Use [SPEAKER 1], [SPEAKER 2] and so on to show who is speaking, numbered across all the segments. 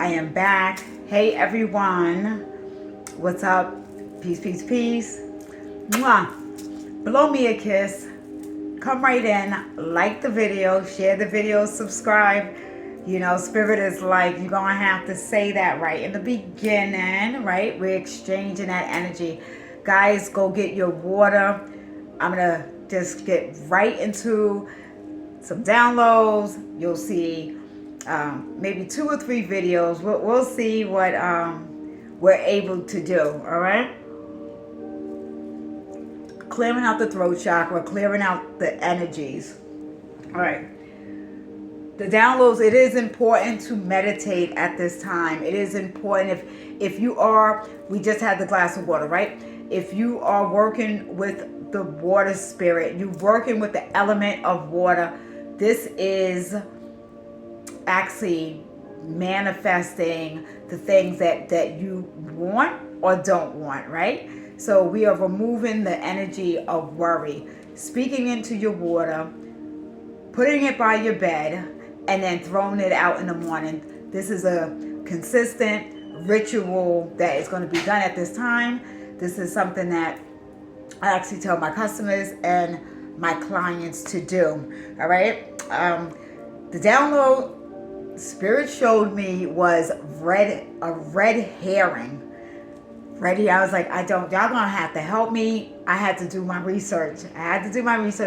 [SPEAKER 1] I am back. Hey everyone. What's up? Peace, peace, peace. Mwah. Blow me a kiss. Come right in. Like the video. Share the video. Subscribe. You know, Spirit is like, you're going to have to say that right in the beginning, right? We're exchanging that energy. Guys, go get your water. I'm going to just get right into some downloads. You'll see maybe 2 or 3 videos. We'll see what we're able to do, all right? Clearing out the throat chakra, clearing out the energies. All right. The downloads, it is important to meditate at this time. It is important if you are, we just had the glass of water, right? If you are working with the water spirit, you're working with the element of water, this is actually manifesting the things that you want or don't want, right? So we are removing the energy of worry, speaking into your water, putting it by your bed, and then throwing it out in the morning. This is a consistent ritual that is going to be done at this time. This is something that I actually tell my customers and my clients to do. All right. The download Spirit showed me was a red herring. Ready? I was like, y'all gonna have to help me. I had to do my research.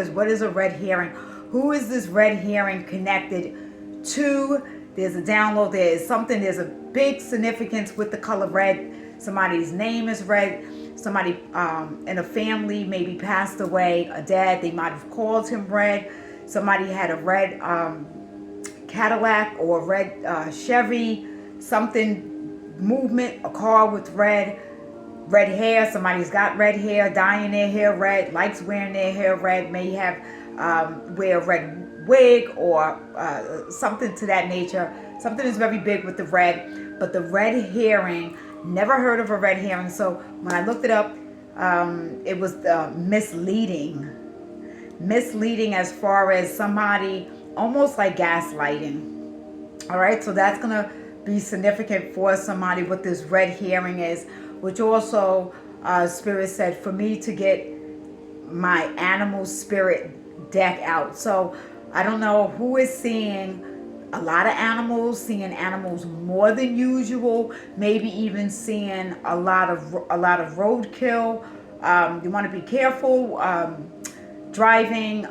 [SPEAKER 1] What is a red herring? Who is this red herring connected to? There's a download. There's a big significance with the color red. Somebody's name is red. Somebody in a family maybe passed away. A dad, they might have called him red. Somebody had a red Cadillac or a red Chevy. Something, movement, a car with red hair. Somebody's got red hair, dyeing their hair red, likes wearing their hair red, may have wear a red wig or something to that nature. Something is very big with the red, but the red herring, never heard of a red herring. So when I looked it up, it was misleading as far as somebody almost like gaslighting. All right, so that's gonna be significant for somebody what this red herring is, which also Spirit said for me to get my animal spirit deck out. So I don't know who is seeing a lot of animals, seeing animals more than usual, maybe even seeing a lot of roadkill. You want to be careful driving.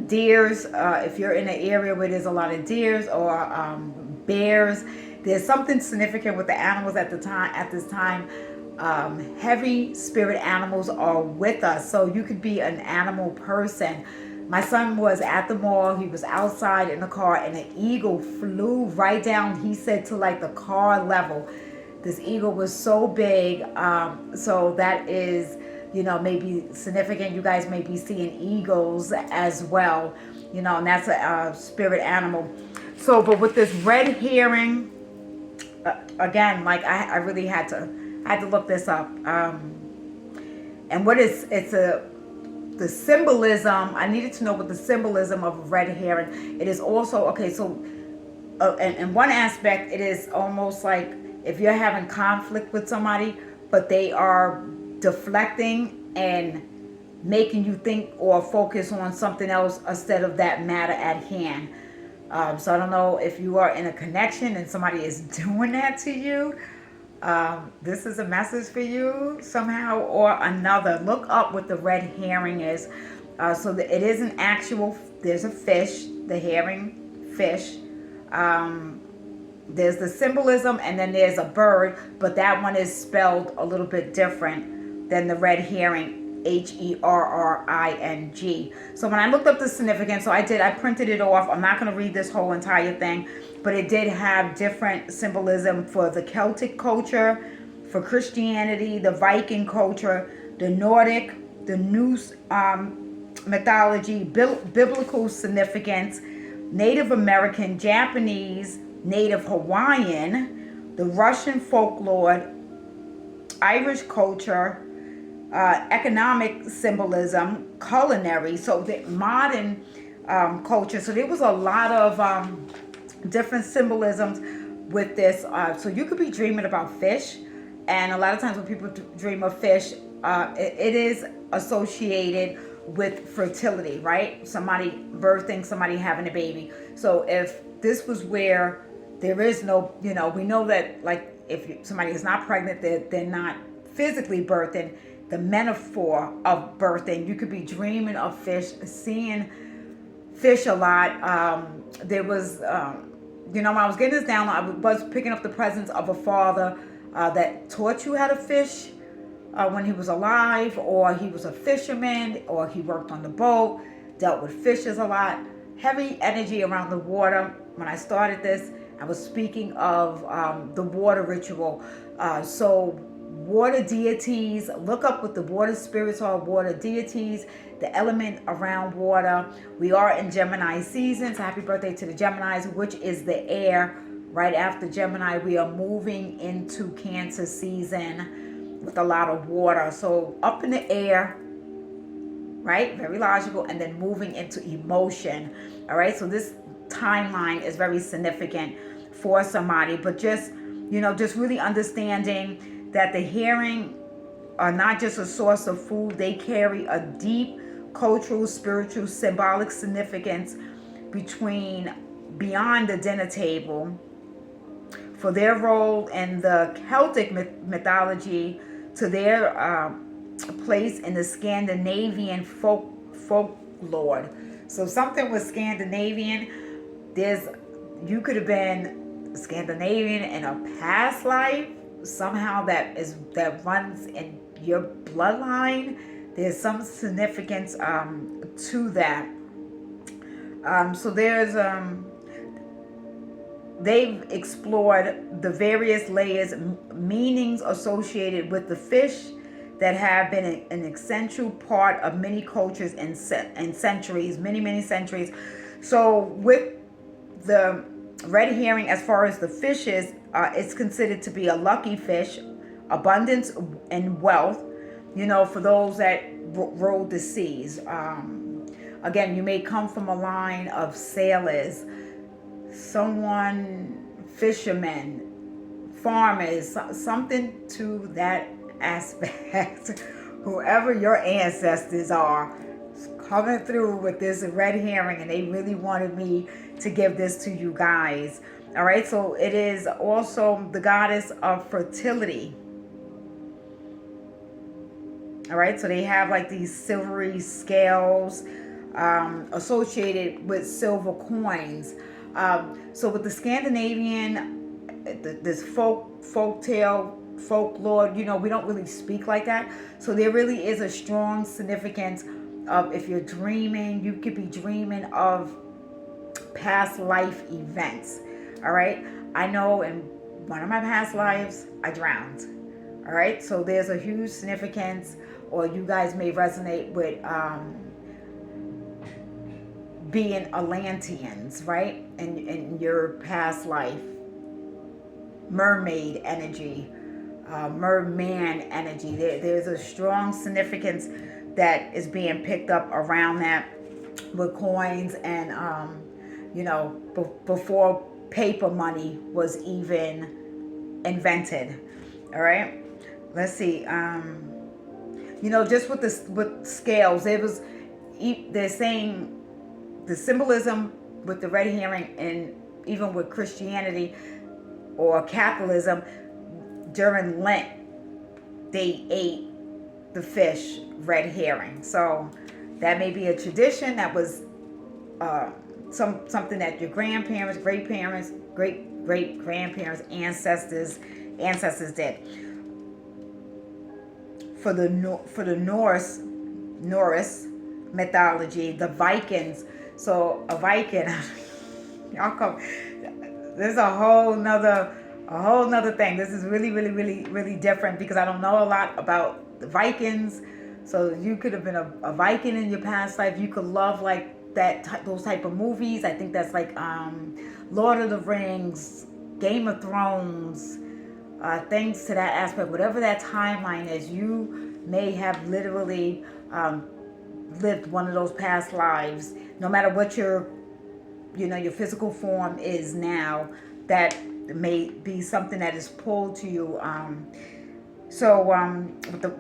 [SPEAKER 1] Deers, if you're in an area where there's a lot of deers or bears, there's something significant with the animals at this time. Heavy spirit animals are with us, so you could be an animal person. My son was at the mall. He was outside in the car, and an eagle flew right down, he said, to like the car level. This eagle was so big, so that is, you know, maybe significant. You guys may be seeing eagles as well, you know, and that's a spirit animal. So, but with this red herring, again, like I really had to look this up. And what is the symbolism? I needed to know what the symbolism of a red herring. It is also okay. So, in one aspect, it is almost like if you're having conflict with somebody, but they are deflecting and making you think or focus on something else instead of that matter at hand. So I don't know if you are in a connection and somebody is doing that to you. This is a message for you somehow or another. Look up what the red herring is. So that it is an actual, there's a fish, the herring fish. There's the symbolism, and then there's a bird, but that one is spelled a little bit different than the red herring, Herring. So when I looked up the significance, I printed it off. I'm not going to read this whole entire thing, but it did have different symbolism for the Celtic culture, for Christianity, the Viking culture, the Nordic, the Norse mythology, biblical significance, Native American, Japanese, Native Hawaiian, the Russian folklore, Irish culture, economic symbolism, culinary, so the modern culture. So there was a lot of different symbolisms, with this. So you could be dreaming about fish, and a lot of times when people dream of fish, it is associated with fertility, right? Somebody birthing, somebody having a baby. So if this was where there is no, we know that, like, if somebody is not pregnant, they're not physically birthing. The metaphor of birthing, you could be dreaming of fish, seeing fish a lot. There was, when I was getting this down, I was picking up the presence of a father that taught you how to fish when he was alive, or he was a fisherman, or he worked on the boat, dealt with fishes a lot. Heavy energy around the water. When I started this, I was speaking of the water ritual. So water deities, look up what the water spirits are, water deities, the element around water. We are in Gemini season, so happy birthday to the Geminis, which is the air. Right after Gemini, we are moving into Cancer season with a lot of water. So up in the air, right? Very logical. And then moving into emotion. All right. So this timeline is very significant for somebody, but just really understanding that the hearing are not just a source of food. They carry a deep cultural, spiritual, symbolic significance beyond the dinner table, for their role in the Celtic mythology, to their place in the Scandinavian folklore. So something with Scandinavian, you could have been Scandinavian in a past life, somehow that runs in your bloodline. There's some significance to that. So there's they've explored the various layers, meanings associated with the fish that have been an essential part of many cultures and centuries, many centuries. So with the red herring, as far as the fishes, it's considered to be a lucky fish, abundance and wealth, for those that rode the seas. Again, you may come from a line of sailors, fishermen, farmers, something to that aspect. Whoever your ancestors are, coming through with this red herring, and they really wanted me to give this to you guys. All right, so it is also the goddess of fertility. All right, so they have like these silvery scales associated with silver coins. So with the Scandinavian, this folklore, we don't really speak like that. So there really is a strong significance of, if you're dreaming, you could be dreaming of past life events. All right. I know in one of my past lives, I drowned. All right. So there's a huge significance, or you guys may resonate with being Atlanteans, right? In your past life. Mermaid energy, merman energy. There's a strong significance that is being picked up around that with coins and, before paper money was even invented. All right. Let's see. Just with scales, they're saying the symbolism with the red herring, and even with Christianity or Catholicism, during Lent, they ate the fish red herring. So that may be a tradition that was something that your grandparents, great-great-grandparents, ancestors did. For the Norse mythology, the Vikings. So a Viking, y'all come. There's a whole nother thing. This is really, really, really, really different, because I don't know a lot about the Vikings. So you could have been a Viking in your past life. You could love like those type of movies. I think that's like Lord of the Rings, Game of Thrones, things to that aspect. Whatever that timeline is, you may have literally lived one of those past lives. No matter what your physical form is now, that It may be something that is pulled to you. So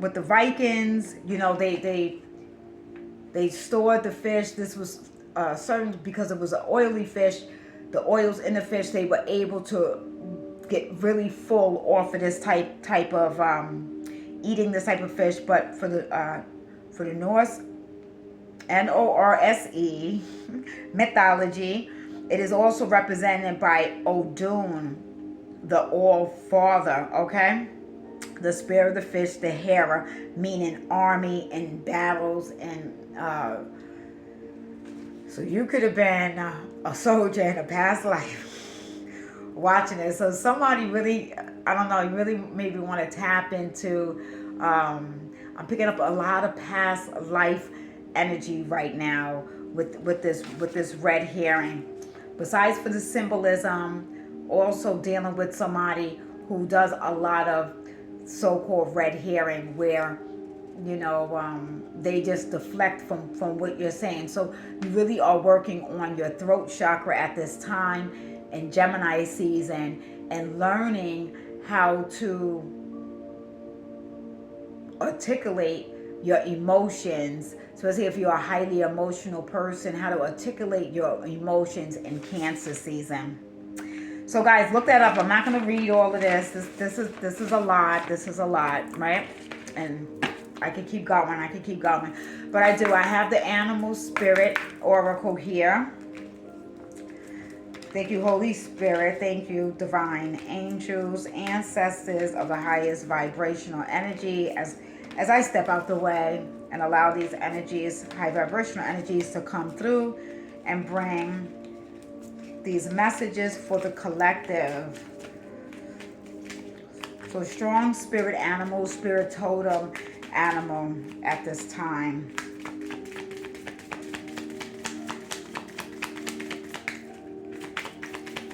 [SPEAKER 1] with the Vikings, they stored the fish. This was certain because it was an oily fish. The oils in the fish, they were able to get really full off of this type of eating this type of fish. But for the Norse, Norse mythology, it is also represented by Odin, the All Father. Okay. The spirit of the fish, the Hera, meaning army and battles, and so you could have been a soldier in a past life watching it. So somebody really, I don't know, you really maybe want to tap into. I'm picking up a lot of past life energy right now with this red herring. Besides for the symbolism, also dealing with somebody who does a lot of so-called red herring, where they just deflect from what you're saying. So you really are working on your throat chakra at this time in Gemini season, and learning how to articulate your emotions, especially if you're a highly emotional person, how to articulate your emotions in Cancer season. So guys, look that up. I'm not going to read all of this. This is a lot. This is a lot, right? And I could keep going. But I have the Animal Spirit Oracle here. Thank you, Holy Spirit. Thank you, divine angels, ancestors of the highest vibrational energy. As I step out the way and allow these energies, high vibrational energies, to come through and bring these messages for the collective. So strong spirit animal, spirit totem animal at this time.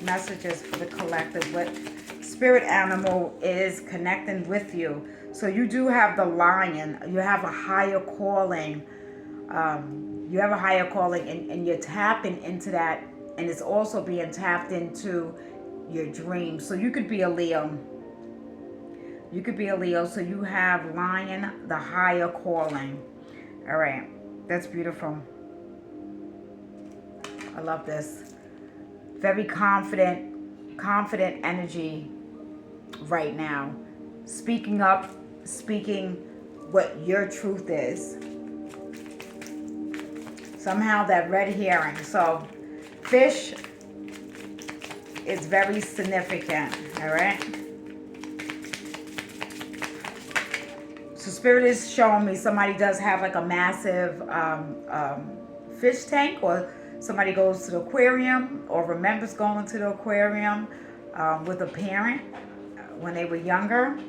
[SPEAKER 1] Messages for the collective. What spirit animal is connecting with you? So you do have the lion. You have a higher calling. You have a higher calling, and you're tapping into that. And it's also being tapped into your dreams. So you could be a Leo. So you have lion, the higher calling. All right. That's beautiful. I love this. Very confident energy right now. Speaking up, speaking what your truth is. Somehow that red herring. So fish is very significant, all right? So Spirit is showing me somebody does have like a massive fish tank, or somebody goes to the aquarium or remembers going to the aquarium with a parent when they were younger,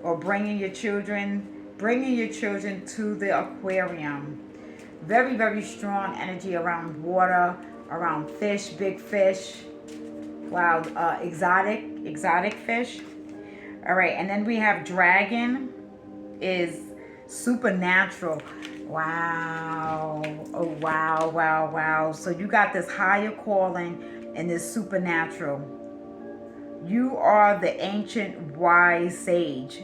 [SPEAKER 1] or bringing your children to the aquarium. Very, very strong energy around water, around fish, big fish. Wow, exotic fish. All right, and then we have dragon is supernatural. Wow. Oh, wow, wow, wow. So you got this higher calling and this supernatural. You are the ancient wise sage.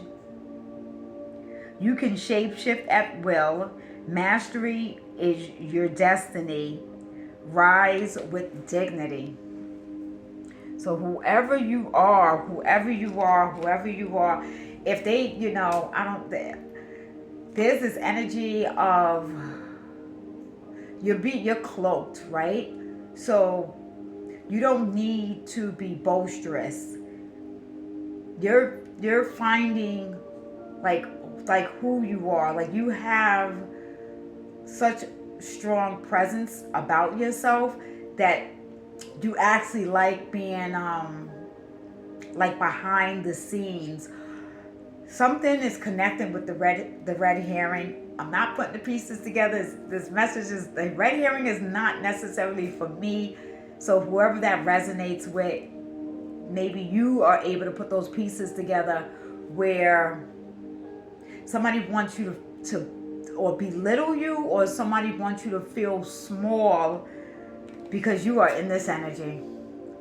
[SPEAKER 1] You can shapeshift at will. Mastery is your destiny. Rise with dignity. So whoever you are, if they, there's this energy of you're cloaked, right? So you don't need to be boisterous. You're finding like who you are. Like you have such strong presence about yourself that you actually like being like behind the scenes. Something is connecting with the red herring. I'm not putting the pieces together. This message is, the red herring is not necessarily for me. So whoever that resonates with, maybe you are able to put those pieces together where somebody wants you to or belittle you, or somebody wants you to feel small because you are in this energy.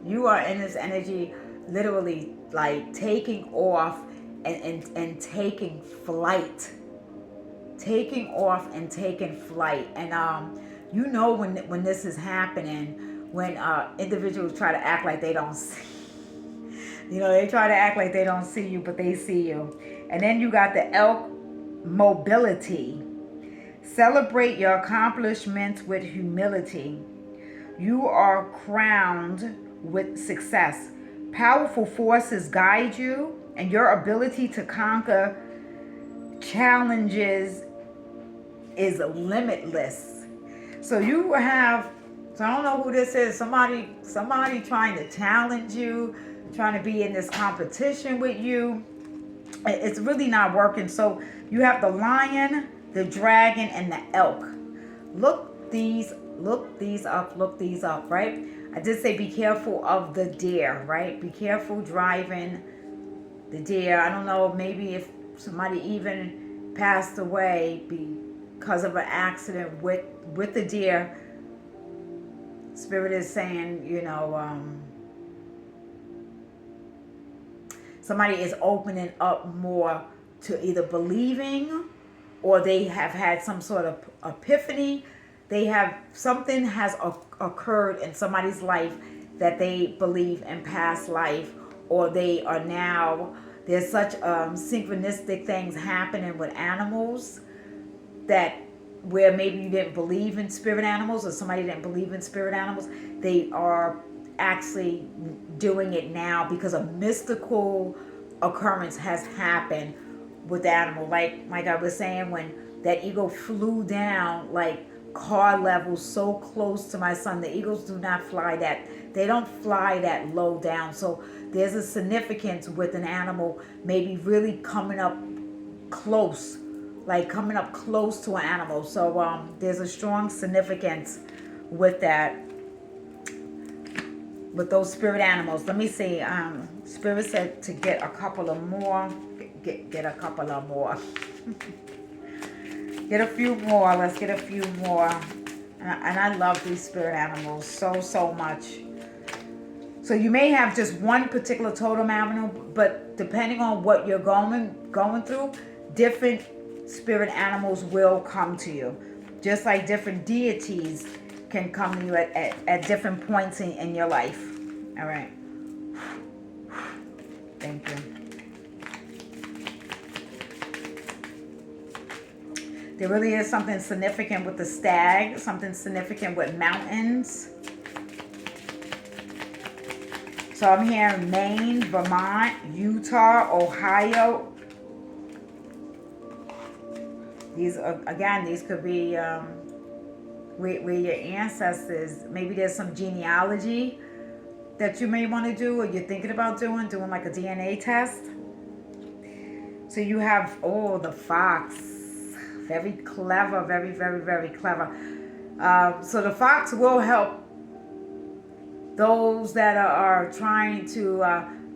[SPEAKER 1] You are in this energy literally like taking off and taking flight. Taking off and taking flight. And you know when this is happening, when individuals try to act like they don't see, they try to act like they don't see you, but they see you. And then you got the elk mobility. Celebrate your accomplishments with humility. You are crowned with success. Powerful forces guide you, and your ability to conquer challenges is limitless. So you have, so I don't know who this is, somebody trying to challenge you, trying to be in this competition with you. It's really not working. So you have the lion, the dragon, and the elk. Look these up, right? I did say be careful of the deer, right? Be careful driving the deer. I don't know, maybe if somebody even passed away because of an accident with the deer. Spirit is saying, somebody is opening up more to either believing, or they have had some sort of epiphany. Something has occurred in somebody's life that they believe in past life, or they are now, there's such synchronistic things happening with animals that where maybe you didn't believe in spirit animals, or somebody didn't believe in spirit animals, they are actually doing it now because a mystical occurrence has happened with the animal. Like I was saying, when that eagle flew down like car level so close to my son. The eagles do not fly they don't fly that low down. So there's a significance with an animal maybe really coming up close to an animal. So there's a strong significance with that, with those spirit animals. Let me see. Spirit said to get a couple of more. Get a couple of more. Get a few more. Let's get a few more. And I love these spirit animals so much. So you may have just one particular totem animal, but depending on what you're going through, different spirit animals will come to you. Just like different deities can come to you at different points in your life. All right. Thank you. There really is something significant with the stag, something significant with mountains. So I'm hearing Maine, Vermont, Utah, Ohio. These could be where your ancestors, maybe there's some genealogy that you may want to do, or you're thinking about doing like a DNA test. So you have, the fox. Very clever, very, very, very clever. So the fox will help those that are trying to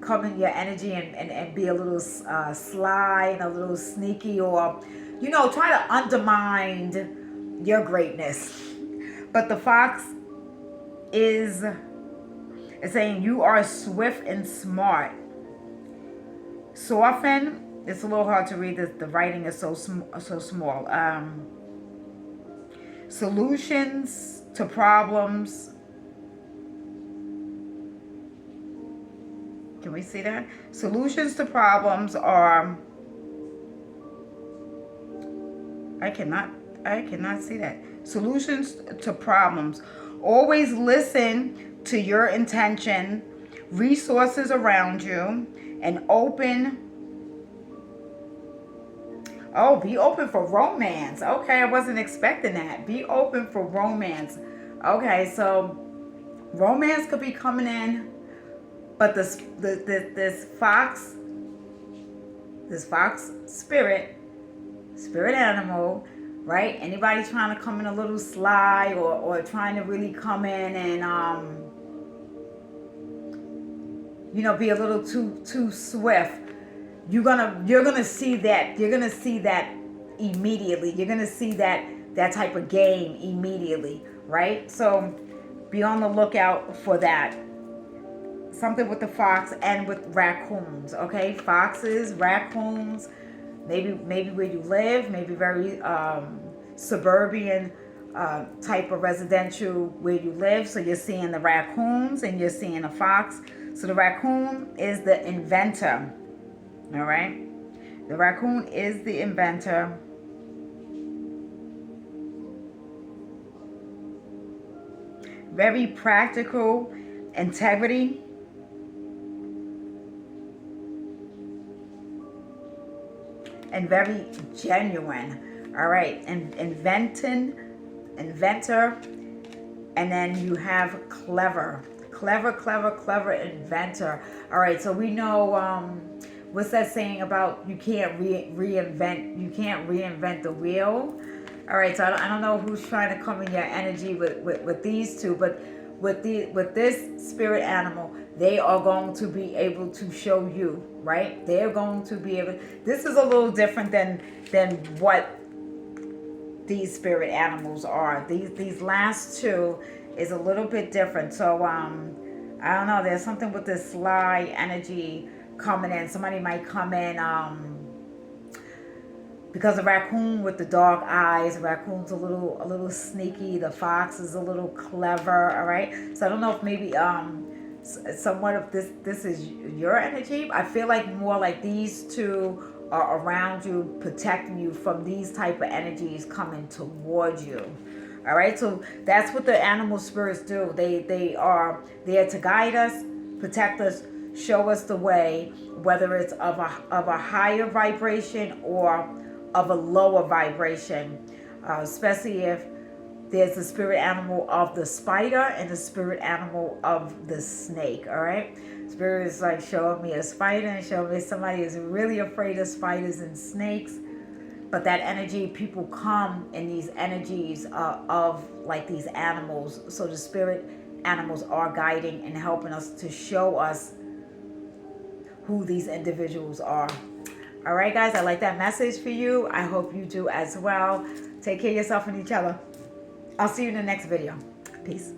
[SPEAKER 1] come in your energy and be a little sly and a little sneaky, or, try to undermine your greatness. But the fox is saying you are swift and smart. Soften. It's a little hard to read. The writing is so small. Solutions to problems. Can we see that? Solutions to problems are. I cannot see that. Solutions to problems. Always listen to your intention, resources around you, and open. Oh, be open for romance. Okay, I wasn't expecting that. Be open for romance. Okay, so romance could be coming in, but this fox spirit animal, right? Anybody trying to come in a little sly, or trying to really come in and be a little too swift. You're gonna see that. You're gonna see that immediately. You're gonna see that type of game immediately, right? So be on the lookout for that. something with the fox and with raccoons, okay? Foxes, raccoons, maybe where you live, maybe very suburban type of residential where you live. So you're seeing the raccoons and you're seeing the fox. So the raccoon is the inventor, all right? The raccoon is the inventor. Very practical, integrity. And very genuine. All right, and inventor. And then you have clever inventor. All right, so we know what's that saying about you can't reinvent the wheel. All right, so I don't know who's trying to come in your energy with these two, but with this spirit animal, they are going to be able to show you, right? They're going to be able. This is a little different than what these spirit animals are. These last two is a little bit different. So I don't know. There's something with this sly energy coming in. Somebody might come in. Because the raccoon with the dark eyes, the raccoon's a little sneaky. The fox is a little clever. All right. So I don't know if maybe somewhat of this is your energy. I feel like more like these two are around you, protecting you from these type of energies coming towards you. All right. So that's what the animal spirits do. They are there to guide us, protect us, show us the way, whether it's of a higher vibration or of a lower vibration, especially if there's the spirit animal of the spider and the spirit animal of the snake. All right, spirit is like showing me a spider and showing me somebody is really afraid of spiders and snakes. But that energy, people come in these energies of like these animals. So the spirit animals are guiding and helping us to show us who these individuals are. All right, guys, I like that message for you. I hope you do as well. Take care of yourself and each other. I'll see you in the next video. Peace.